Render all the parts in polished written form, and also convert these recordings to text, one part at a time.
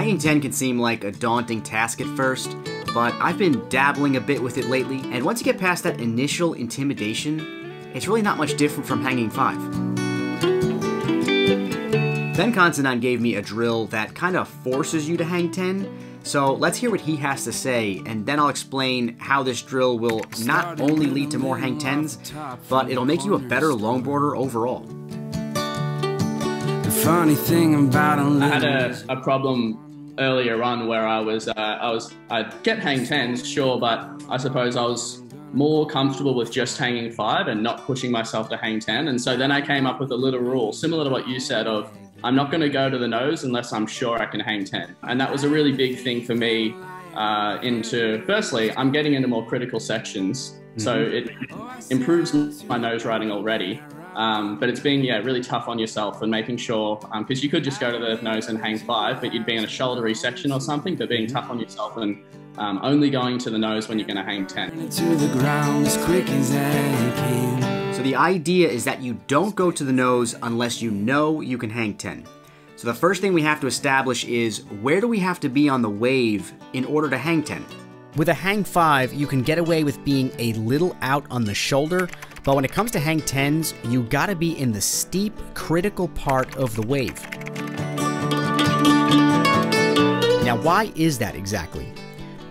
Hanging 10 can seem like a daunting task at first, but I've been dabbling a bit with it lately, and once you get past that initial intimidation, it's really not much different from hanging 5. Ben Considine gave me a drill that kind of forces you to hang 10, so let's hear what he has to say, and then I'll explain how this drill will not only lead to more hang 10s, but it'll make you a better longboarder overall. The funny thing about I had a problem earlier on where I'd get hang 10s, sure, but I suppose I was more comfortable with just hanging 5 and not pushing myself to hang 10, and so then I came up with a little rule, similar to what you said, of I'm not going to go to the nose unless I'm sure I can hang 10. And that was a really big thing for me firstly, I'm getting into more critical sections. So it improves my nose riding already. But it's being, really tough on yourself and making sure, because you could just go to the nose and hang 5, but you'd be in a shouldery section or something, but being tough on yourself and only going to the nose when you're going to hang 10. To the ground as quick as I can. So the idea is that you don't go to the nose unless you know you can hang 10. So the first thing we have to establish is, where do we have to be on the wave in order to hang 10? With a hang 5, you can get away with being a little out on the shoulder, but when it comes to hang 10s, you gotta be in the steep, critical part of the wave. Now, why is that exactly?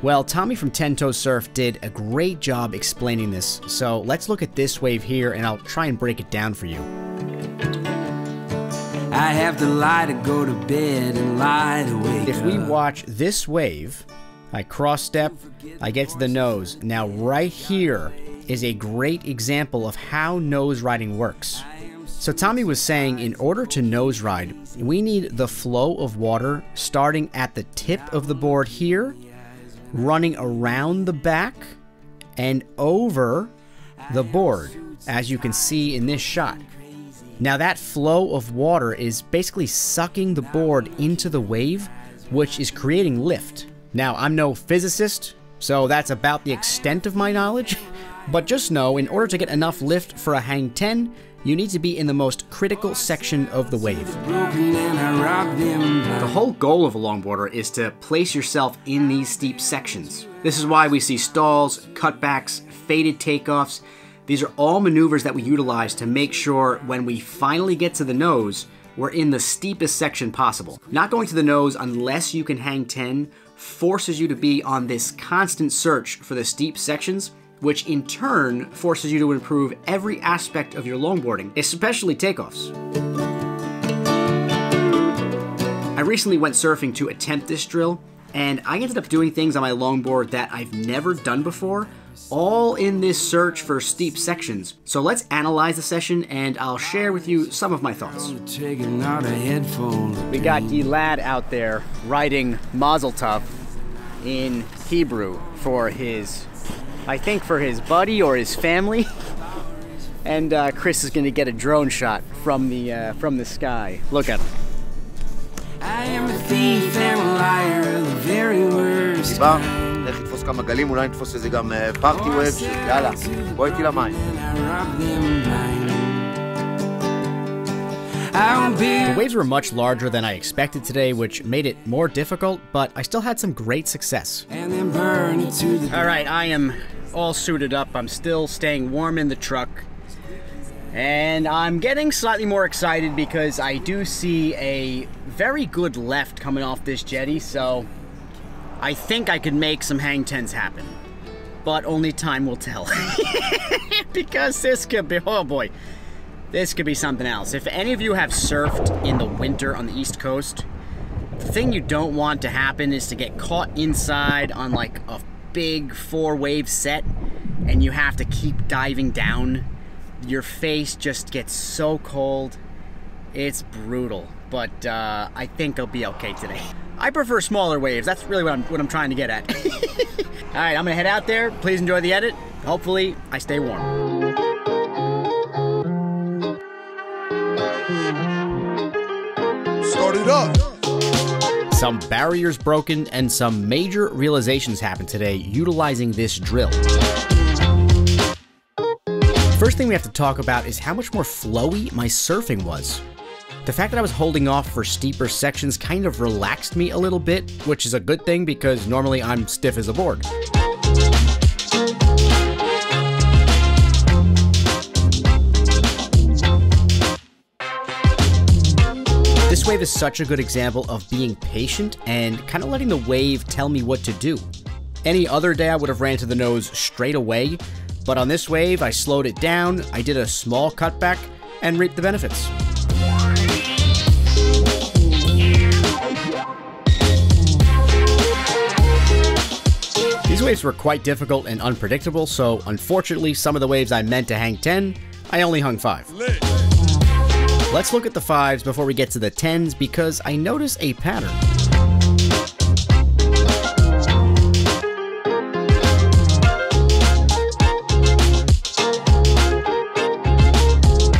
Well, Tommy from Tentoesurf did a great job explaining this, so let's look at this wave here and I'll try and break it down for you. I have to lie to go to bed and lie to wake If we watch this wave, I cross step, I get to the nose. Now right here is a great example of how nose riding works. So Tommy was saying, in order to nose ride, we need the flow of water starting at the tip of the board here, running around the back and over the board, as you can see in this shot. Now that flow of water is basically sucking the board into the wave, which is creating lift. Now, I'm no physicist, so that's about the extent of my knowledge, but just know, in order to get enough lift for a hang 10, you need to be in the most critical section of the wave. The whole goal of a longboarder is to place yourself in these steep sections. This is why we see stalls, cutbacks, faded takeoffs. These are all maneuvers that we utilize to make sure when we finally get to the nose, we're in the steepest section possible. Not going to the nose unless you can hang 10 forces you to be on this constant search for the steep sections, which in turn forces you to improve every aspect of your longboarding, especially takeoffs. I recently went surfing to attempt this drill, and I ended up doing things on my longboard that I've never done before, all in this search for steep sections. So let's analyze the session, and I'll share with you some of my thoughts. We got the lad out there writing Mazel Tov in Hebrew for his, I think for his buddy or his family. And Chris is gonna get a drone shot from the sky. Look at him. I am a thief and a liar of the very worst. לך לתפוס כמה גלים, אולי נתפוס איזה גם פארטי ווייב, יאללה, בוא איתי למים. The waves were much larger than I expected today, which made it more difficult, but I still had some great success. Alright, I am all suited up. I'm still staying warm in the truck. And I'm getting slightly more excited because I do see a very good left coming off this jetty, so I think I could make some hang 10s happen. But only time will tell. Because this could be, oh boy, this could be something else. If any of you have surfed in the winter on the East Coast, the thing you don't want to happen is to get caught inside on like a big 4-wave set and you have to keep diving down. Your face just gets so cold. It's brutal, but I think I'll be okay today. I prefer smaller waves. That's really what I'm trying to get at. All right, I'm gonna head out there. Please enjoy the edit. Hopefully, I stay warm. Start it up. Some barriers broken and some major realizations happened today utilizing this drill. First thing we have to talk about is how much more flowy my surfing was. The fact that I was holding off for steeper sections kind of relaxed me a little bit, which is a good thing because normally I'm stiff as a board. This wave is such a good example of being patient and kind of letting the wave tell me what to do. Any other day I would have ran to the nose straight away, but on this wave I slowed it down, I did a small cutback, and reaped the benefits. These waves were quite difficult and unpredictable, so unfortunately some of the waves I meant to hang 10, I only hung 5. Let's look at the 5s before we get to the 10s because I notice a pattern.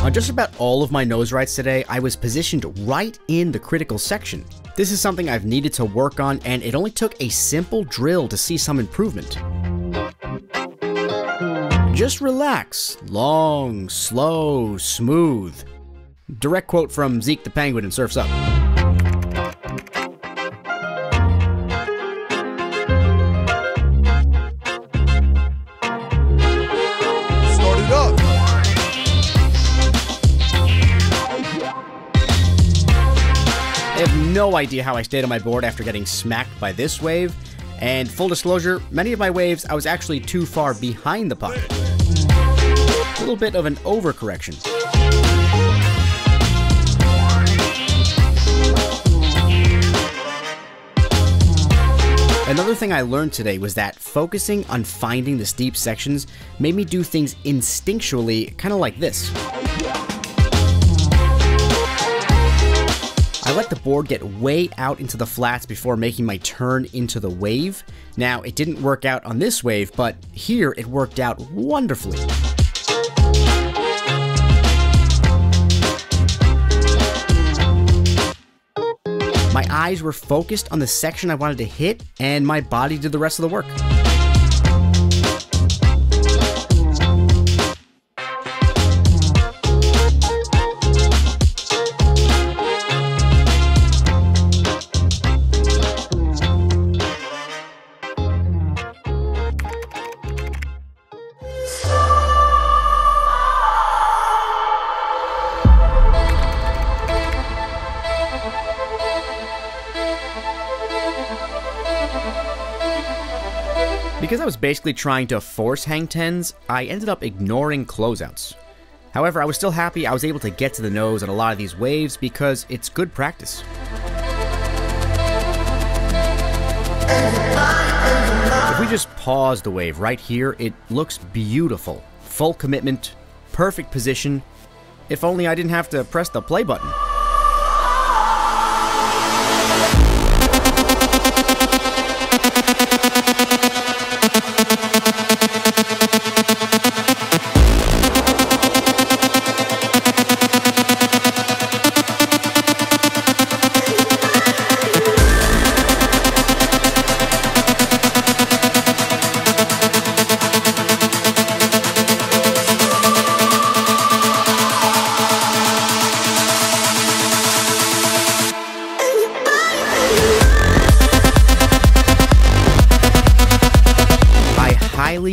On just about all of my nose rides today, I was positioned right in the critical section. This is something I've needed to work on, and it only took a simple drill to see some improvement. Just relax. Long, slow, smooth. Direct quote from Zeke the Penguin in Surf's Up. Start it up. I have no idea how I stayed on my board after getting smacked by this wave, and full disclosure, many of my waves I was actually too far behind the puck. A little bit of an overcorrection. Another thing I learned today was that focusing on finding the steep sections made me do things instinctually, kind of like this. I let the board get way out into the flats before making my turn into the wave. Now, it didn't work out on this wave, but here it worked out wonderfully. My eyes were focused on the section I wanted to hit, and my body did the rest of the work. Because I was basically trying to force hang 10s, I ended up ignoring closeouts. However, I was still happy I was able to get to the nose on a lot of these waves because it's good practice. If we just pause the wave right here, it looks beautiful. Full commitment, perfect position. If only I didn't have to press the play button.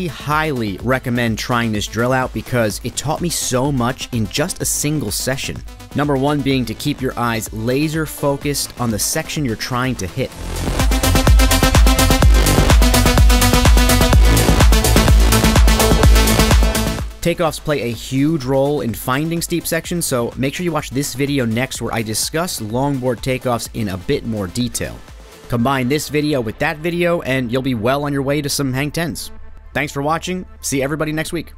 Highly recommend trying this drill out because it taught me so much in just a single session. Number 1 being to keep your eyes laser focused on the section you're trying to hit. Takeoffs play a huge role in finding steep sections, so make sure you watch this video next where I discuss longboard takeoffs in a bit more detail. Combine this video with that video and you'll be well on your way to some hang 10s. Thanks for watching. See everybody next week.